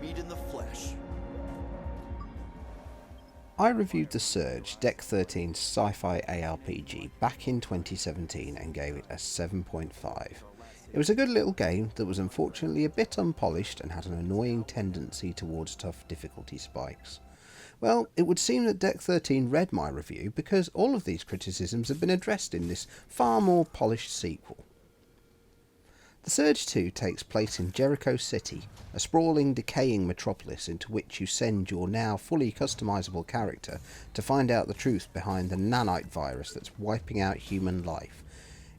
meet in the flesh. I reviewed The Surge, Deck 13's sci-fi ARPG back in 2017 and gave it a 7.5. It was a good little game that was unfortunately a bit unpolished and had an annoying tendency towards tough difficulty spikes. Well, it would seem that Deck 13 read my review because all of these criticisms have been addressed in this far more polished sequel. The Surge 2 takes place in Jericho City, a sprawling, decaying metropolis into which you send your now fully customisable character to find out the truth behind the nanite virus that's wiping out human life.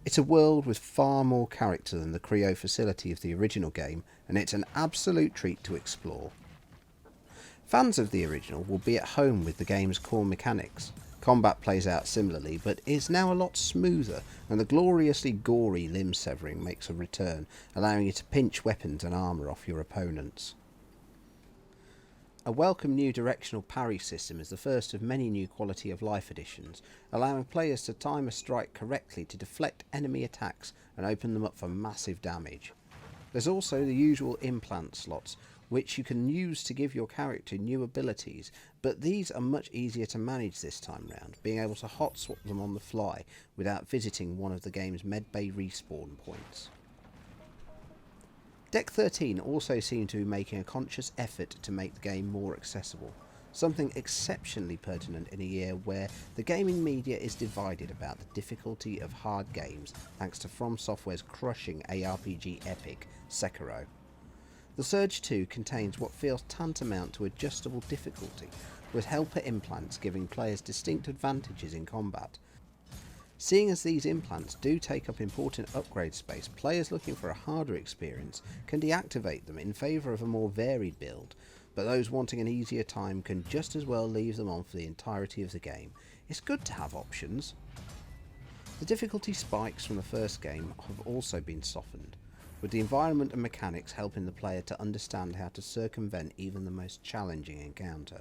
It's a world with far more character than the Creo facility of the original game, and it's an absolute treat to explore. Fans of the original will be at home with the game's core mechanics. Combat plays out similarly, but is now a lot smoother, and the gloriously gory limb severing makes a return, allowing you to pinch weapons and armour off your opponents. A welcome new directional parry system is the first of many new quality of life additions, allowing players to time a strike correctly to deflect enemy attacks and open them up for massive damage. There's also the usual implant slots, which you can use to give your character new abilities, but these are much easier to manage this time round, being able to hot swap them on the fly without visiting one of the game's medbay respawn points. Deck 13 also seemed to be making a conscious effort to make the game more accessible, something exceptionally pertinent in a year where the gaming media is divided about the difficulty of hard games thanks to From Software's crushing ARPG epic, Sekiro. The Surge 2 contains what feels tantamount to adjustable difficulty, with helper implants giving players distinct advantages in combat. Seeing as these implants do take up important upgrade space, players looking for a harder experience can deactivate them in favour of a more varied build, but those wanting an easier time can just as well leave them on for the entirety of the game. It's good to have options. The difficulty spikes from the first game have also been softened, with the environment and mechanics helping the player to understand how to circumvent even the most challenging encounter.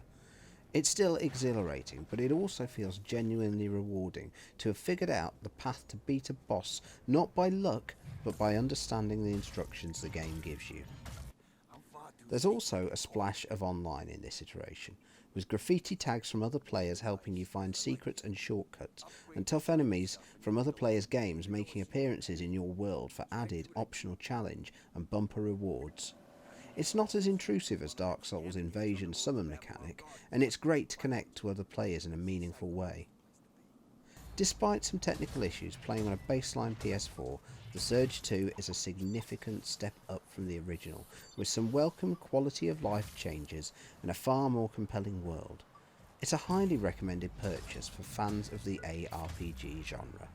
It's still exhilarating, but it also feels genuinely rewarding to have figured out the path to beat a boss not by luck, but by understanding the instructions the game gives you. There's also a splash of online in this iteration, with graffiti tags from other players helping you find secrets and shortcuts, and tough enemies from other players' games making appearances in your world for added optional challenge and bumper rewards. It's not as intrusive as Dark Souls' invasion summon mechanic, and it's great to connect to other players in a meaningful way. Despite some technical issues, playing on a baseline PS4, The Surge 2 is a significant step up from the original, with some welcome quality of life changes and a far more compelling world. It's a highly recommended purchase for fans of the ARPG genre.